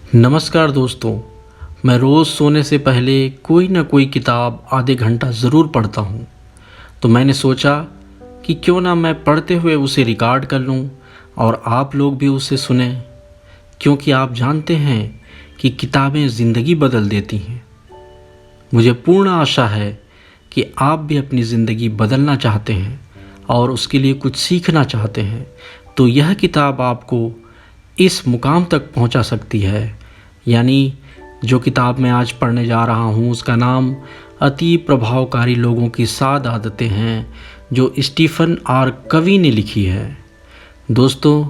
नमस्कार दोस्तों। मैं रोज़ सोने से पहले कोई ना कोई किताब आधे घंटा ज़रूर पढ़ता हूँ। तो मैंने सोचा कि क्यों ना मैं पढ़ते हुए उसे रिकॉर्ड कर लूँ और आप लोग भी उसे सुनें, क्योंकि आप जानते हैं कि किताबें ज़िंदगी बदल देती हैं। मुझे पूर्ण आशा है कि आप भी अपनी ज़िंदगी बदलना चाहते हैं और उसके लिए कुछ सीखना चाहते हैं, तो यह किताब आपको इस मुकाम तक पहुंचा सकती है। यानी जो किताब मैं आज पढ़ने जा रहा हूं, उसका नाम अति प्रभावकारी लोगों की 7 आदतें हैं, जो स्टीफन आर कवी ने लिखी है। दोस्तों,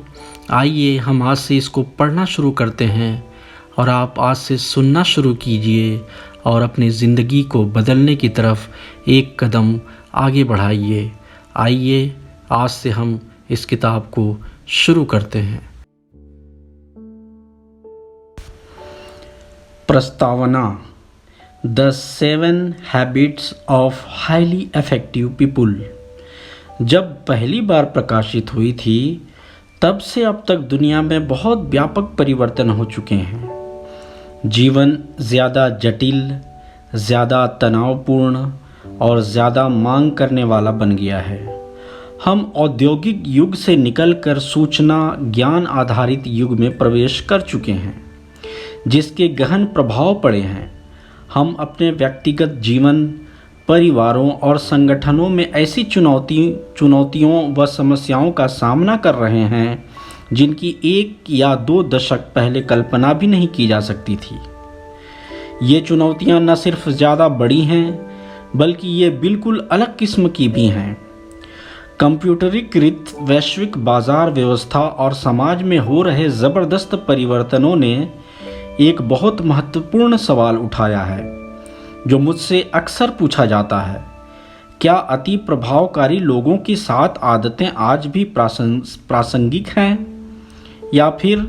आइए हम आज से इसको पढ़ना शुरू करते हैं और आप आज से सुनना शुरू कीजिए और अपनी ज़िंदगी को बदलने की तरफ एक कदम आगे बढ़ाइए। आइए आज से हम इस किताब को शुरू करते हैं। प्रस्तावना: the 7 habits of highly effective people जब पहली बार प्रकाशित हुई थी, तब से अब तक दुनिया में बहुत व्यापक परिवर्तन हो चुके हैं। जीवन ज़्यादा जटिल, ज़्यादा तनावपूर्ण और ज़्यादा मांग करने वाला बन गया है। हम औद्योगिक युग से निकलकर सूचना ज्ञान आधारित युग में प्रवेश कर चुके हैं, जिसके गहन प्रभाव पड़े हैं। हम अपने व्यक्तिगत जीवन, परिवारों और संगठनों में ऐसी चुनौतियों व समस्याओं का सामना कर रहे हैं जिनकी 1 या 2 दशक पहले कल्पना भी नहीं की जा सकती थी। ये चुनौतियां न सिर्फ ज़्यादा बड़ी हैं, बल्कि ये बिल्कुल अलग किस्म की भी हैं। कंप्यूटरीकृत वैश्विक बाजार व्यवस्था और समाज में हो रहे ज़बरदस्त परिवर्तनों ने एक बहुत महत्वपूर्ण सवाल उठाया है, जो मुझसे अक्सर पूछा जाता है। क्या अति प्रभावकारी लोगों की 7 आदतें आज भी प्रासंगिक हैं? या फिर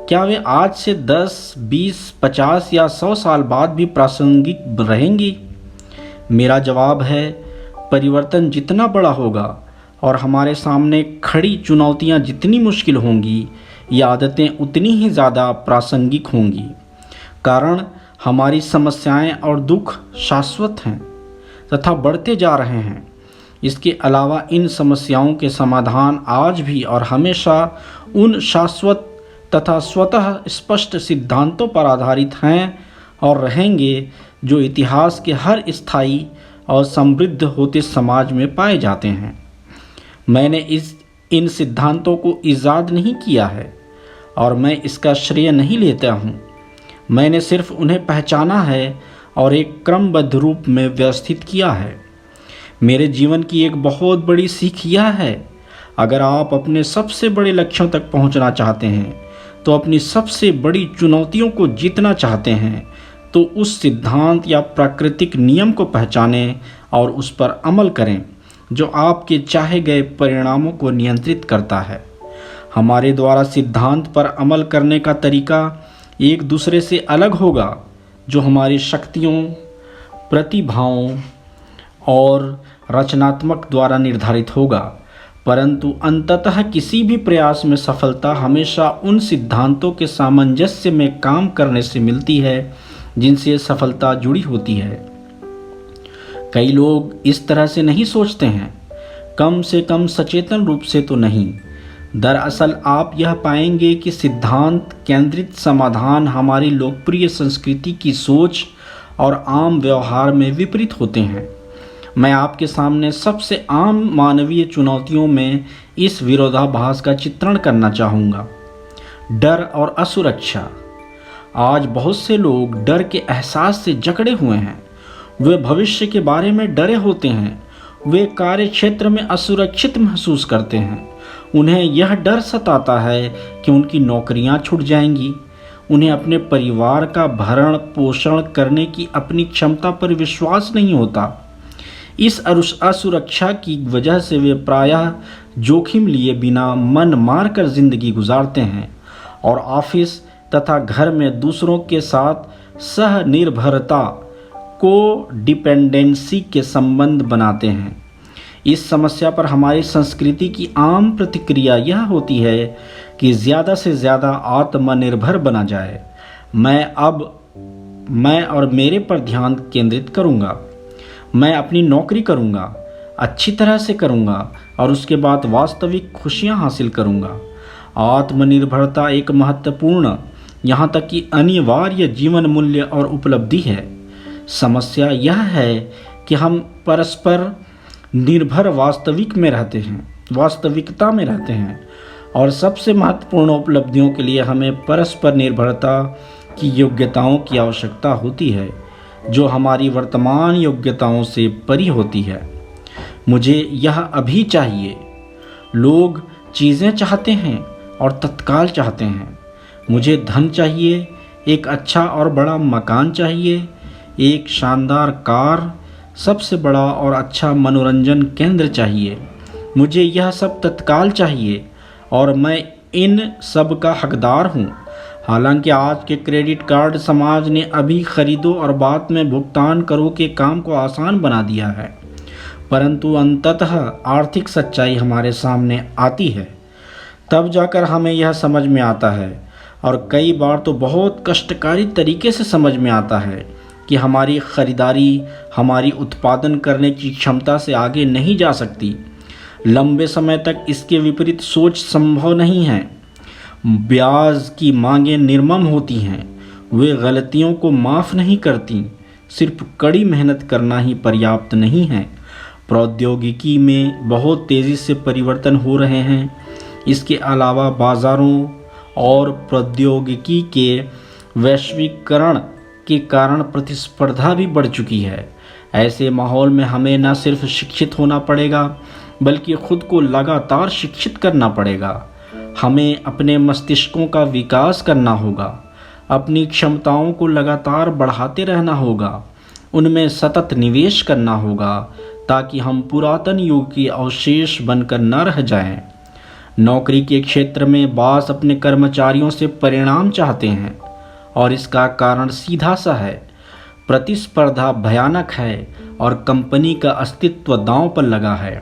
क्या वे आज से 10, 20, 50 या 100 साल बाद भी प्रासंगिक रहेंगी? मेरा जवाब है, परिवर्तन जितना बड़ा होगा और हमारे सामने खड़ी चुनौतियां जितनी मुश्किल होंगी, ये आदतें उतनी ही ज़्यादा प्रासंगिक होंगी। कारण हमारी समस्याएं और दुख शाश्वत हैं तथा बढ़ते जा रहे हैं। इसके अलावा इन समस्याओं के समाधान आज भी और हमेशा उन शाश्वत तथा स्वतः स्पष्ट सिद्धांतों पर आधारित हैं और रहेंगे, जो इतिहास के हर स्थायी और समृद्ध होते समाज में पाए जाते हैं। मैंने इन सिद्धांतों को ईजाद नहीं किया है और मैं इसका श्रेय नहीं लेता हूँ। मैंने सिर्फ उन्हें पहचाना है और एक क्रमबद्ध रूप में व्यवस्थित किया है। मेरे जीवन की एक बहुत बड़ी सीख यह है, अगर आप अपने सबसे बड़े लक्ष्यों तक पहुंचना चाहते हैं, तो अपनी सबसे बड़ी चुनौतियों को जीतना चाहते हैं, तो उस सिद्धांत या प्राकृतिक नियम को पहचानें और उस पर अमल करें, जो आपके चाहे गए परिणामों को नियंत्रित करता है। हमारे द्वारा सिद्धांत पर अमल करने का तरीका एक दूसरे से अलग होगा, जो हमारी शक्तियों, प्रतिभाओं और रचनात्मक द्वारा निर्धारित होगा। परंतु अंततः किसी भी प्रयास में सफलता हमेशा उन सिद्धांतों के सामंजस्य में काम करने से मिलती है जिनसे सफलता जुड़ी होती है। कई लोग इस तरह से नहीं सोचते हैं, कम से कम सचेतन रूप से तो नहीं। दरअसल आप यह पाएंगे कि सिद्धांत केंद्रित समाधान हमारी लोकप्रिय संस्कृति की सोच और आम व्यवहार में विपरीत होते हैं। मैं आपके सामने सबसे आम मानवीय चुनौतियों में इस विरोधाभास का चित्रण करना चाहूँगा। डर और असुरक्षा। आज बहुत से लोग डर के एहसास से जकड़े हुए हैं। वे भविष्य के बारे में डरे होते हैं। वे कार्य क्षेत्र में असुरक्षित महसूस करते हैं। उन्हें यह डर सताता है कि उनकी नौकरियां छूट जाएंगी। उन्हें अपने परिवार का भरण पोषण करने की अपनी क्षमता पर विश्वास नहीं होता। इस असुरक्षा की वजह से वे प्रायः जोखिम लिए बिना मन मार कर जिंदगी गुजारते हैं और ऑफिस तथा घर में दूसरों के साथ सह निर्भरता को डिपेंडेंसी के संबंध बनाते हैं। इस समस्या पर हमारी संस्कृति की आम प्रतिक्रिया यह होती है कि ज़्यादा से ज़्यादा आत्मनिर्भर बना जाए। मैं और मेरे पर ध्यान केंद्रित करूँगा। मैं अपनी नौकरी करूँगा, अच्छी तरह से करूँगा और उसके बाद वास्तविक खुशियाँ हासिल करूँगा। आत्मनिर्भरता एक महत्वपूर्ण, यहाँ तक कि अनिवार्य जीवन मूल्य और उपलब्धि है। समस्या यह है कि हम परस्पर निर्भर वास्तविकता में रहते हैं और सबसे महत्वपूर्ण उपलब्धियों के लिए हमें परस्पर निर्भरता की योग्यताओं की आवश्यकता होती है, जो हमारी वर्तमान योग्यताओं से परे होती है। मुझे यह अभी चाहिए। लोग चीज़ें चाहते हैं और तत्काल चाहते हैं। मुझे धन चाहिए, एक अच्छा और बड़ा मकान चाहिए, एक शानदार कार, सबसे बड़ा और अच्छा मनोरंजन केंद्र चाहिए। मुझे यह सब तत्काल चाहिए और मैं इन सब का हकदार हूँ। हालांकि आज के क्रेडिट कार्ड समाज ने अभी खरीदो और बाद में भुगतान करो के काम को आसान बना दिया है, परंतु अंततः आर्थिक सच्चाई हमारे सामने आती है, तब जाकर हमें यह समझ में आता है, और कई बार तो बहुत कष्टकारी तरीके से समझ में आता है कि हमारी खरीदारी हमारी उत्पादन करने की क्षमता से आगे नहीं जा सकती। लंबे समय तक इसके विपरीत सोच संभव नहीं है। ब्याज की मांगें निर्मम होती हैं, वे गलतियों को माफ़ नहीं करती। सिर्फ कड़ी मेहनत करना ही पर्याप्त नहीं है। प्रौद्योगिकी में बहुत तेज़ी से परिवर्तन हो रहे हैं। इसके अलावा बाज़ारों और प्रौद्योगिकी के वैश्वीकरण के कारण प्रतिस्पर्धा भी बढ़ चुकी है। ऐसे माहौल में हमें न सिर्फ शिक्षित होना पड़ेगा, बल्कि खुद को लगातार शिक्षित करना पड़ेगा। हमें अपने मस्तिष्कों का विकास करना होगा, अपनी क्षमताओं को लगातार बढ़ाते रहना होगा, उनमें सतत निवेश करना होगा, ताकि हम पुरातन युग के अवशेष बनकर न रह जाएं। नौकरी के क्षेत्र में बॉस अपने कर्मचारियों से परिणाम चाहते हैं और इसका कारण सीधा सा है। प्रतिस्पर्धा भयानक है और कंपनी का अस्तित्व दांव पर लगा है।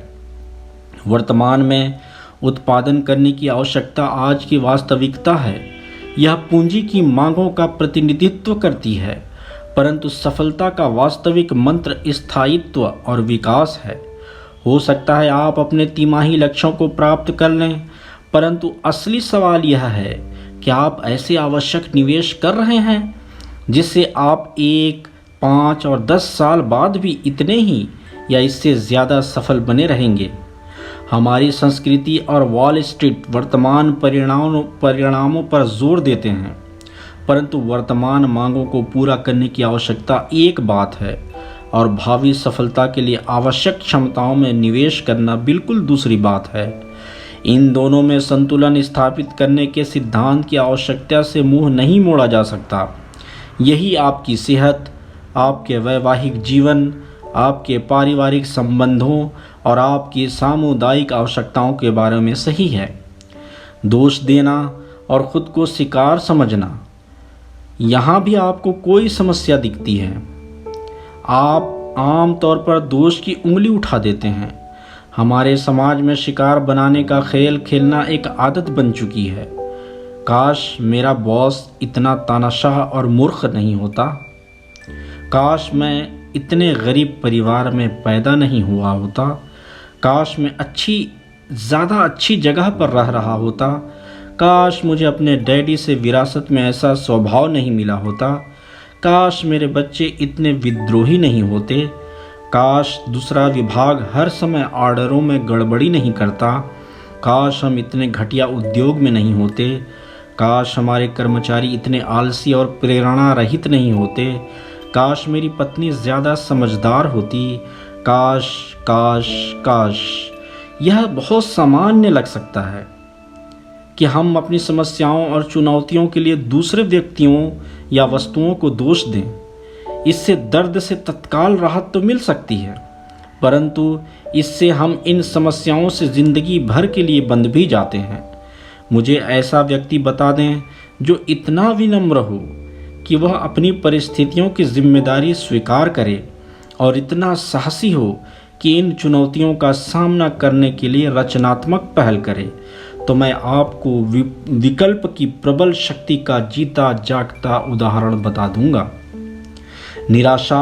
वर्तमान में उत्पादन करने की आवश्यकता आज की वास्तविकता है। यह पूंजी की मांगों का प्रतिनिधित्व करती है, परंतु सफलता का वास्तविक मंत्र स्थायित्व और विकास है। हो सकता है आप अपने तिमाही लक्ष्यों को प्राप्त कर लें, परंतु असली सवाल यह है कि आप ऐसे आवश्यक निवेश कर रहे हैं जिससे आप 1, 5 और 10 साल बाद भी इतने ही या इससे ज़्यादा सफल बने रहेंगे। हमारी संस्कृति और वॉल स्ट्रीट वर्तमान परिणामों पर जोर देते हैं, परंतु वर्तमान मांगों को पूरा करने की आवश्यकता एक बात है और भावी सफलता के लिए आवश्यक क्षमताओं में निवेश करना बिल्कुल दूसरी बात है। इन दोनों में संतुलन स्थापित करने के सिद्धांत की आवश्यकता से मुंह नहीं मोड़ा जा सकता। यही आपकी सेहत, आपके वैवाहिक जीवन, आपके पारिवारिक संबंधों और आपकी सामुदायिक आवश्यकताओं के बारे में सही है। दोष देना और ख़ुद को शिकार समझना, यहाँ भी आपको कोई समस्या दिखती है। आप आम तौर पर दोष की उंगली उठा देते हैं। हमारे समाज में शिकार बनाने का खेल खेलना एक आदत बन चुकी है। काश मेरा बॉस इतना तानाशाह और मूर्ख नहीं होता। काश मैं इतने गरीब परिवार में पैदा नहीं हुआ होता। काश मैं ज़्यादा अच्छी जगह पर रह रहा होता। काश मुझे अपने डैडी से विरासत में ऐसा स्वभाव नहीं मिला होता। काश मेरे बच्चे इतने विद्रोही नहीं होते। काश दूसरा विभाग हर समय ऑर्डरों में गड़बड़ी नहीं करता। काश हम इतने घटिया उद्योग में नहीं होते। काश हमारे कर्मचारी इतने आलसी और प्रेरणा रहित नहीं होते। काश मेरी पत्नी ज़्यादा समझदार होती। काश काश काश। यह बहुत सामान्य लग सकता है कि हम अपनी समस्याओं और चुनौतियों के लिए दूसरे व्यक्तियों या वस्तुओं को दोष दें। इससे दर्द से तत्काल राहत तो मिल सकती है, परंतु इससे हम इन समस्याओं से ज़िंदगी भर के लिए बंध भी जाते हैं। मुझे ऐसा व्यक्ति बता दें जो इतना विनम्र हो कि वह अपनी परिस्थितियों की जिम्मेदारी स्वीकार करे और इतना साहसी हो कि इन चुनौतियों का सामना करने के लिए रचनात्मक पहल करे, तो मैं आपको विकल्प की प्रबल शक्ति का जीता जागता उदाहरण बता दूंगा। निराशा,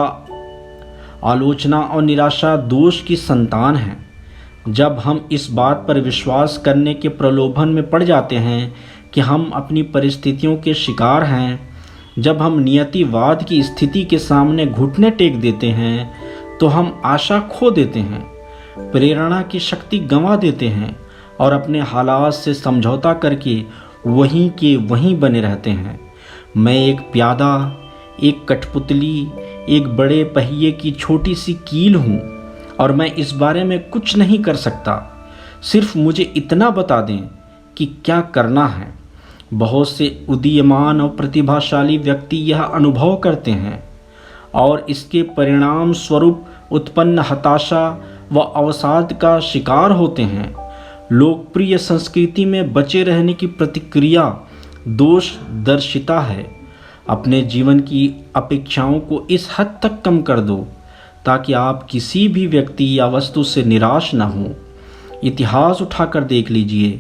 आलोचना और निराशा दोष की संतान है। जब हम इस बात पर विश्वास करने के प्रलोभन में पड़ जाते हैं कि हम अपनी परिस्थितियों के शिकार हैं, जब हम नियतिवाद की स्थिति के सामने घुटने टेक देते हैं, तो हम आशा खो देते हैं, प्रेरणा की शक्ति गंवा देते हैं और अपने हालात से समझौता करके वहीं के वहीं बने रहते हैं। मैं एक प्यादा, एक कठपुतली, एक बड़े पहिए की छोटी सी कील हूँ और मैं इस बारे में कुछ नहीं कर सकता। सिर्फ मुझे इतना बता दें कि क्या करना है। बहुत से उदीयमान और प्रतिभाशाली व्यक्ति यह अनुभव करते हैं और इसके परिणाम स्वरूप उत्पन्न हताशा व अवसाद का शिकार होते हैं। लोकप्रिय संस्कृति में बचे रहने की प्रतिक्रिया दोष दर्शिता है। अपने जीवन की अपेक्षाओं को इस हद तक कम कर दो ताकि आप किसी भी व्यक्ति या वस्तु से निराश न हो। इतिहास उठाकर देख लीजिए,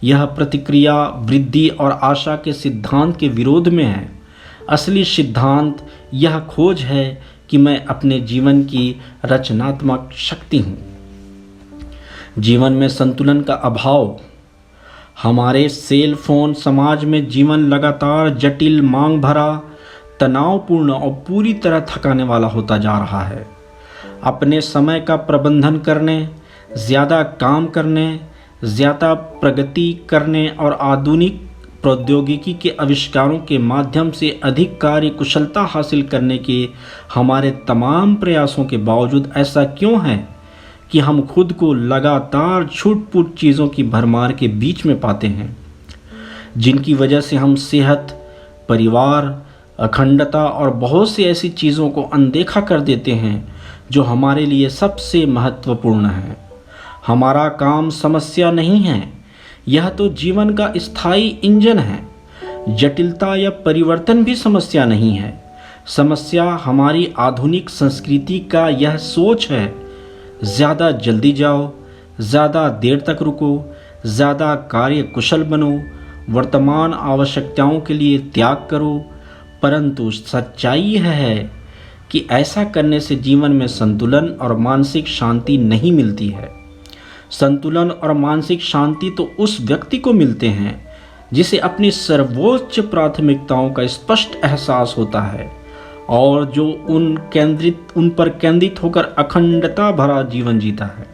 यह प्रतिक्रिया वृद्धि और आशा के सिद्धांत के विरोध में है। असली सिद्धांत यह खोज है कि मैं अपने जीवन की रचनात्मक शक्ति हूँ। जीवन में संतुलन का अभाव। हमारे सेल फोन समाज में जीवन लगातार जटिल, मांग भरा, तनावपूर्ण और पूरी तरह थकाने वाला होता जा रहा है। अपने समय का प्रबंधन करने, ज़्यादा काम करने, ज़्यादा प्रगति करने और आधुनिक प्रौद्योगिकी के आविष्कारों के माध्यम से अधिक कार्य कुशलता हासिल करने के हमारे तमाम प्रयासों के बावजूद ऐसा क्यों है कि हम खुद को लगातार छूट-फूट चीज़ों की भरमार के बीच में पाते हैं, जिनकी वजह से हम सेहत, परिवार, अखंडता और बहुत सी ऐसी चीज़ों को अनदेखा कर देते हैं जो हमारे लिए सबसे महत्वपूर्ण है। हमारा काम समस्या नहीं है, यह तो जीवन का स्थायी इंजन है। जटिलता या परिवर्तन भी समस्या नहीं है। समस्या हमारी आधुनिक संस्कृति का यह सोच है, ज़्यादा जल्दी जाओ, ज़्यादा देर तक रुको, ज़्यादा कार्य कुशल बनो, वर्तमान आवश्यकताओं के लिए त्याग करो। परंतु सच्चाई यह है कि ऐसा करने से जीवन में संतुलन और मानसिक शांति नहीं मिलती है। संतुलन और मानसिक शांति तो उस व्यक्ति को मिलते हैं जिसे अपनी सर्वोच्च प्राथमिकताओं का स्पष्ट एहसास होता है और जो उन पर केंद्रित होकर अखंडता भरा जीवन जीता है।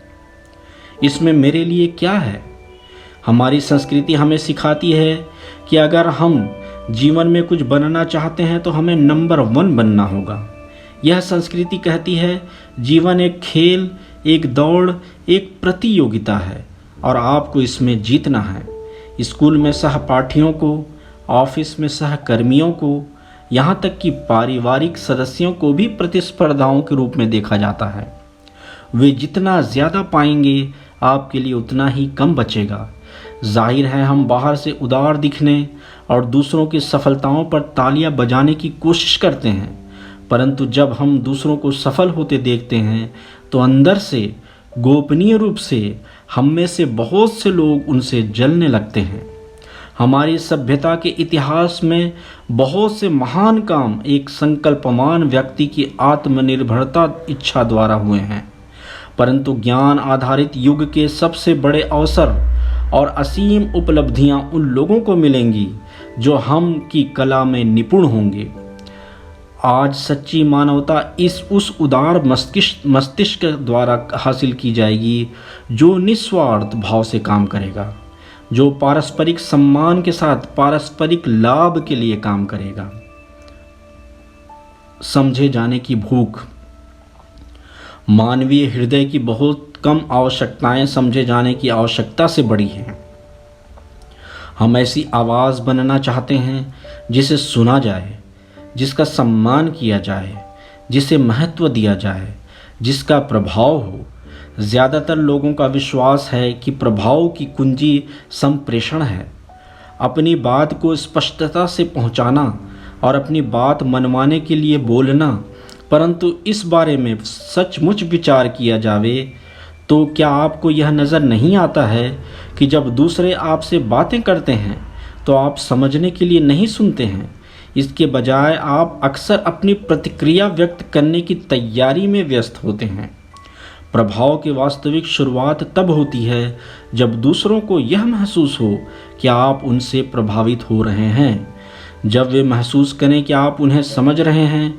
इसमें मेरे लिए क्या है? हमारी संस्कृति हमें सिखाती है कि अगर हम जीवन में कुछ बनना चाहते हैं तो हमें नंबर 1 बनना होगा। यह संस्कृति कहती है जीवन एक खेल, एक दौड़, एक प्रतियोगिता है और आपको इसमें जीतना है। स्कूल में सहपाठियों को, ऑफिस में सहकर्मियों को, यहाँ तक कि पारिवारिक सदस्यों को भी प्रतिस्पर्धाओं के रूप में देखा जाता है। वे जितना ज़्यादा पाएंगे आपके लिए उतना ही कम बचेगा। जाहिर है हम बाहर से उदार दिखने और दूसरों की सफलताओं पर तालियां बजाने की कोशिश करते हैं, परंतु जब हम दूसरों को सफल होते देखते हैं तो अंदर से गोपनीय रूप से हम में से बहुत से लोग उनसे जलने लगते हैं। हमारी सभ्यता के इतिहास में बहुत से महान काम एक संकल्पमान व्यक्ति की आत्मनिर्भरता इच्छा द्वारा हुए हैं, परंतु ज्ञान आधारित युग के सबसे बड़े अवसर और असीम उपलब्धियां उन लोगों को मिलेंगी जो हम की कला में निपुण होंगे। आज सच्ची मानवता उस उदार मस्तिष्क द्वारा हासिल की जाएगी जो निस्वार्थ भाव से काम करेगा, जो पारस्परिक सम्मान के साथ पारस्परिक लाभ के लिए काम करेगा। समझे जाने की भूख। मानवीय हृदय की बहुत कम आवश्यकताएं समझे जाने की आवश्यकता से बड़ी हैं। हम ऐसी आवाज़ बनना चाहते हैं जिसे सुना जाए, जिसका सम्मान किया जाए, जिसे महत्व दिया जाए, जिसका प्रभाव हो। ज़्यादातर लोगों का विश्वास है कि प्रभाव की कुंजी संप्रेषण है, अपनी बात को स्पष्टता से पहुंचाना और अपनी बात मनवाने के लिए बोलना। परंतु इस बारे में सचमुच विचार किया जावे तो क्या आपको यह नज़र नहीं आता है कि जब दूसरे आपसे बातें करते हैं तो आप समझने के लिए नहीं सुनते हैं, इसके बजाय आप अक्सर अपनी प्रतिक्रिया व्यक्त करने की तैयारी में व्यस्त होते हैं। प्रभाव की वास्तविक शुरुआत तब होती है जब दूसरों को यह महसूस हो कि आप उनसे प्रभावित हो रहे हैं, जब वे महसूस करें कि आप उन्हें समझ रहे हैं,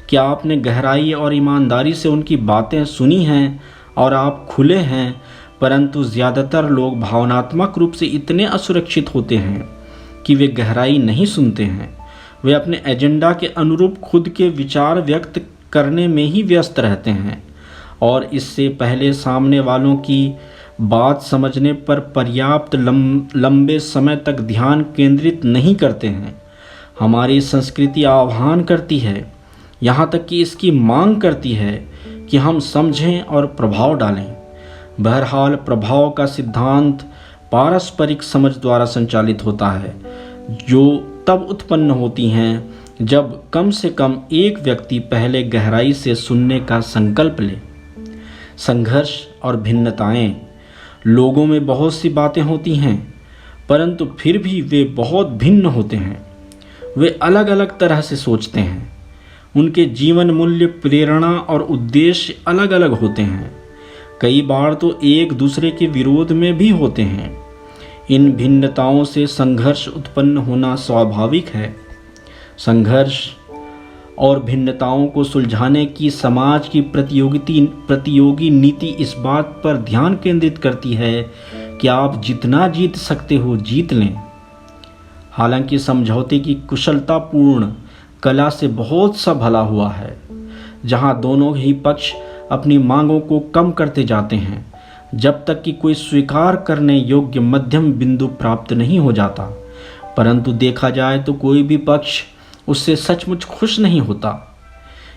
कि आपने गहराई और ईमानदारी से उनकी बातें सुनी हैं और आप खुले हैं। परंतु ज़्यादातर लोग भावनात्मक रूप से इतने असुरक्षित होते हैं कि वे गहराई नहीं सुनते हैं। वे अपने एजेंडा के अनुरूप खुद के विचार व्यक्त करने में ही व्यस्त रहते हैं और इससे पहले सामने वालों की बात समझने पर पर्याप्त लंबे समय तक ध्यान केंद्रित नहीं करते हैं। हमारी संस्कृति आह्वान करती है, यहाँ तक कि इसकी मांग करती है कि हम समझें और प्रभाव डालें। बहरहाल प्रभाव का सिद्धांत पारस्परिक समझ द्वारा संचालित होता है, जो तब उत्पन्न होती हैं जब कम से कम एक व्यक्ति पहले गहराई से सुनने का संकल्प ले। संघर्ष और भिन्नताएं। लोगों में बहुत सी बातें होती हैं, परंतु फिर भी वे बहुत भिन्न होते हैं। वे अलग अलग तरह से सोचते हैं। उनके जीवन मूल्य, प्रेरणा और उद्देश्य अलग अलग होते हैं। कई बार तो एक दूसरे के विरोध में भी होते हैं। इन भिन्नताओं से संघर्ष उत्पन्न होना स्वाभाविक है। संघर्ष और भिन्नताओं को सुलझाने की समाज की प्रतियोगी नीति इस बात पर ध्यान केंद्रित करती है कि आप जितना जीत सकते हो जीत लें। हालांकि समझौते की कुशलतापूर्ण कला से बहुत सा भला हुआ है, जहां दोनों ही पक्ष अपनी मांगों को कम करते जाते हैं जब तक कि कोई स्वीकार करने योग्य मध्यम बिंदु प्राप्त नहीं हो जाता। परंतु देखा जाए तो कोई भी पक्ष उससे सचमुच खुश नहीं होता।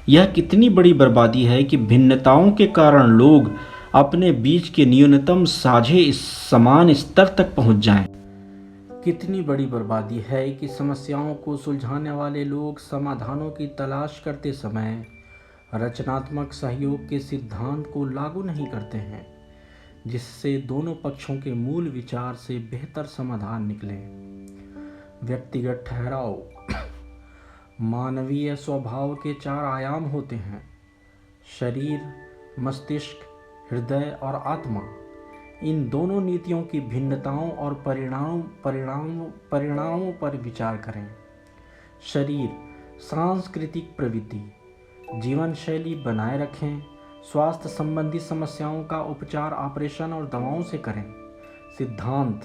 यह कितनी बड़ी बर्बादी है कि भिन्नताओं के कारण लोग अपने बीच के न्यूनतम साझे समान स्तर तक पहुंच जाएं। कितनी बड़ी बर्बादी है कि समस्याओं को सुलझाने वाले लोग समाधानों की तलाश करते समय रचनात्मक सहयोग के सिद्धांत को लागू नहीं करते हैं, जिससे दोनों पक्षों के मूल विचार से बेहतर समाधान निकले। व्यक्तिगत ठहराव। मानवीय स्वभाव के 4 आयाम होते हैं: शरीर, मस्तिष्क, हृदय और आत्मा। इन दोनों नीतियों की भिन्नताओं और परिणामों पर विचार करें। शरीर, सांस्कृतिक प्रवृत्ति। जीवन शैली बनाए रखें। स्वास्थ्य संबंधी समस्याओं का उपचार ऑपरेशन और दवाओं से करें। सिद्धांत,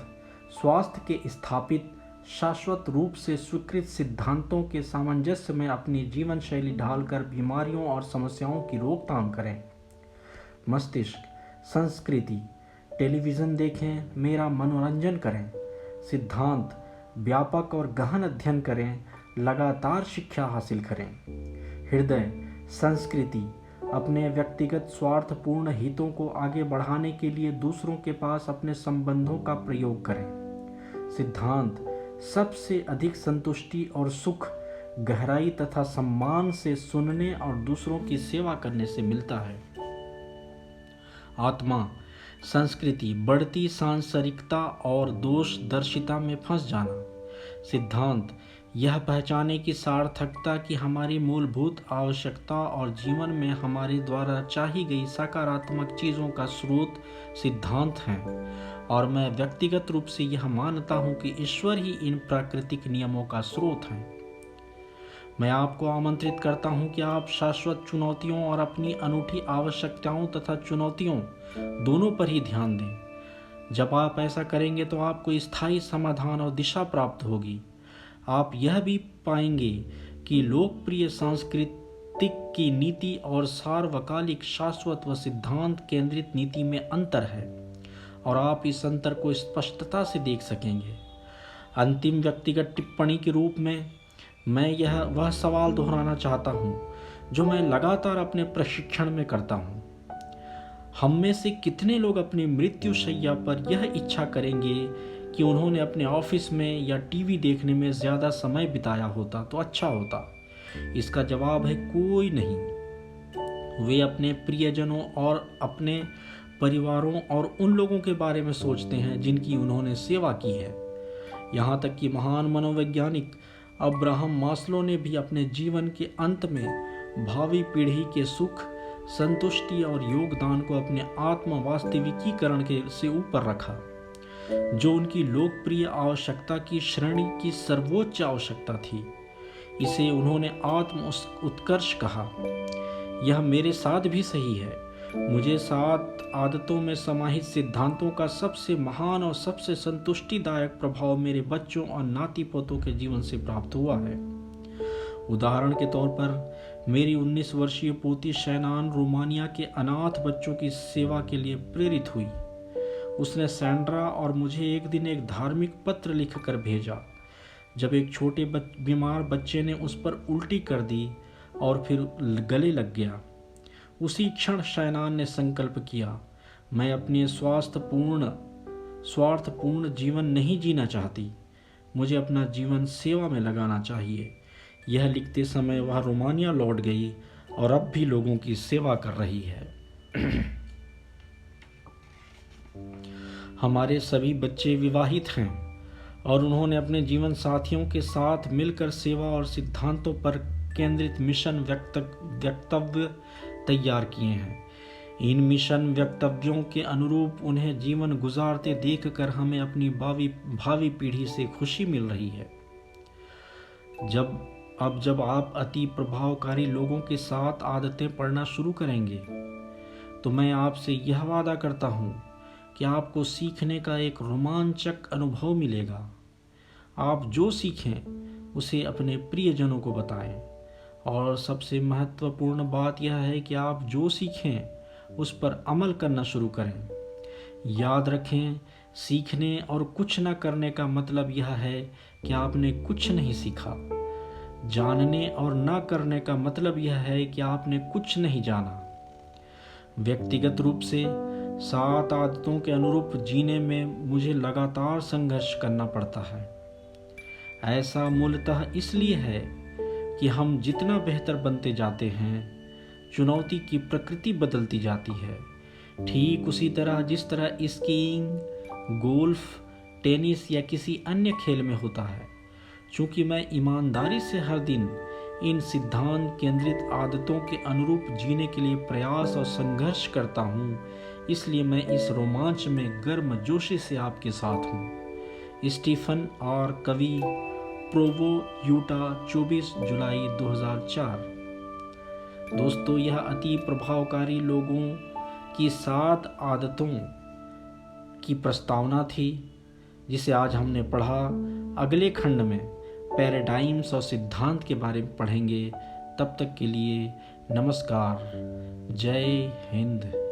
स्वास्थ्य के स्थापित शाश्वत रूप से स्वीकृत सिद्धांतों के सामंजस्य में अपनी जीवन शैली ढालकर बीमारियों और समस्याओं की रोकथाम करें। मस्तिष्क, संस्कृति। टेलीविज़न देखें, मेरा मनोरंजन करें। सिद्धांत, व्यापक और गहन अध्ययन करें, लगातार शिक्षा हासिल करें। हृदय, संस्कृति। अपने व्यक्तिगत स्वार्थपूर्ण हितों को आगे बढ़ाने के लिए दूसरों के पास अपने संबंधों का प्रयोग करें। सिद्धांत, सबसे अधिक संतुष्टि और सुख गहराई तथा सम्मान से सुनने और दूसरों की सेवा करने से मिलता है। आत्मा, संस्कृति। बढ़ती सांसारिकता और दोषदर्शिता में फंस जाना। सिद्धांत, यह पहचाने की सार्थकता कि हमारी मूलभूत आवश्यकता और जीवन में हमारे द्वारा चाही गई सकारात्मक चीज़ों का स्रोत सिद्धांत हैं, और मैं व्यक्तिगत रूप से यह मानता हूँ कि ईश्वर ही इन प्राकृतिक नियमों का स्रोत हैं। मैं आपको आमंत्रित करता हूँ कि आप शाश्वत चुनौतियों और अपनी अनूठी आवश्यकताओं तथा चुनौतियों दोनों पर ही ध्यान दें। जब आप ऐसा करेंगे तो आपको स्थायी समाधान और दिशा प्राप्त होगी। आप यह भी पाएंगे कि लोकप्रिय सांस्कृतिक की नीति और सार्वकालिक शाश्वत व सिद्धांत केंद्रित नीति में अंतर है, और आप इस अंतर को स्पष्टता से देख सकेंगे। अंतिम व्यक्तिगत टिप्पणी के रूप में मैं वह सवाल दोहराना चाहता हूँ जो मैं लगातार अपने प्रशिक्षण में करता हूँ। हम में से कितने लोग अपनी मृत्युशैया पर यह इच्छा करेंगे कि उन्होंने अपने ऑफिस में या टीवी देखने में ज़्यादा समय बिताया होता तो अच्छा होता? इसका जवाब है कोई नहीं। वे अपने प्रियजनों और अपने परिवारों और उन लोगों के बारे में सोचते हैं जिनकी उन्होंने सेवा की है। यहाँ तक कि महान मनोवैज्ञानिक अब्राहम मास्लो ने भी अपने जीवन के अंत में भावी पीढ़ी के सुख, संतुष्टि और योगदान को अपने आत्म वास्तविकीकरण के से ऊपर रखा, जो उनकी लोकप्रिय आवश्यकता की श्रेणी की सर्वोच्च आवश्यकता थी। इसे उन्होंने आत्म उत्कर्ष कहा। यह मेरे साथ भी सही है। मुझे 7 आदतों में समाहित सिद्धांतों का सबसे महान और सबसे संतुष्टिदायक प्रभाव मेरे बच्चों और नाती पोतों के जीवन से प्राप्त हुआ है। उदाहरण के तौर पर मेरी 19 वर्षीय पोती शैनान रोमानिया के अनाथ बच्चों की सेवा के लिए प्रेरित हुई। उसने सैंड्रा और मुझे एक दिन एक धार्मिक पत्र लिखकर भेजा। जब एक छोटे बीमार बच्चे ने उस पर उल्टी कर दी और फिर गले लग गया, उसी क्षण शैनान ने संकल्प किया, मैं अपने स्वार्थपूर्ण जीवन नहीं जीना चाहती, मुझे अपना जीवन सेवा में लगाना चाहिए। यह लिखते समय वह रोमानिया लौट गई और अब भी लोगों की सेवा कर रही है। हमारे सभी बच्चे विवाहित हैं और उन्होंने अपने जीवन साथियों के साथ मिलकर सेवा और सिद्धांतों पर केंद्रित मिशन वक्तव्य तैयार किए हैं। इन मिशन वक्तव्यों के अनुरूप उन्हें जीवन गुजारते देखकर हमें अपनी भावी पीढ़ी से खुशी मिल रही है। जब आप अति प्रभावकारी लोगों के साथ आदतें पढ़ना शुरू करेंगे, तो मैं आपसे यह वादा करता हूँ कि आपको सीखने का एक रोमांचक अनुभव मिलेगा। आप जो सीखें उसे अपने प्रियजनों को बताएं, और सबसे महत्वपूर्ण बात यह है कि आप जो सीखें उस पर अमल करना शुरू करें। याद रखें, सीखने और कुछ न करने का मतलब यह है कि आपने कुछ नहीं सीखा। जानने और न करने का मतलब यह है कि आपने कुछ नहीं जाना। व्यक्तिगत रूप से 7 आदतों के अनुरूप जीने में मुझे लगातार संघर्ष करना पड़ता है। ऐसा मूलतः इसलिए है कि हम जितना बेहतर बनते जाते हैं, चुनौती की प्रकृति बदलती जाती है। ठीक उसी तरह जिस तरह स्कीइंग, गोल्फ, टेनिस या किसी अन्य खेल में होता है। चूँकि मैं ईमानदारी से हर दिन इन सिद्धांत केंद्रित आदतों के अनुरूप जीने के लिए प्रयास और संघर्ष करता हूँ, इसलिए मैं इस रोमांच में गर्मजोशी से आपके साथ हूँ। स्टीफन आर कवी, प्रोवो, यूटा, 24 जुलाई 2004। दोस्तों, यह अति प्रभावकारी लोगों की 7 आदतों की प्रस्तावना थी, जिसे आज हमने पढ़ा। अगले खंड में पैराडाइम्स और सिद्धांत के बारे में पढ़ेंगे। तब तक के लिए नमस्कार। जय हिंद।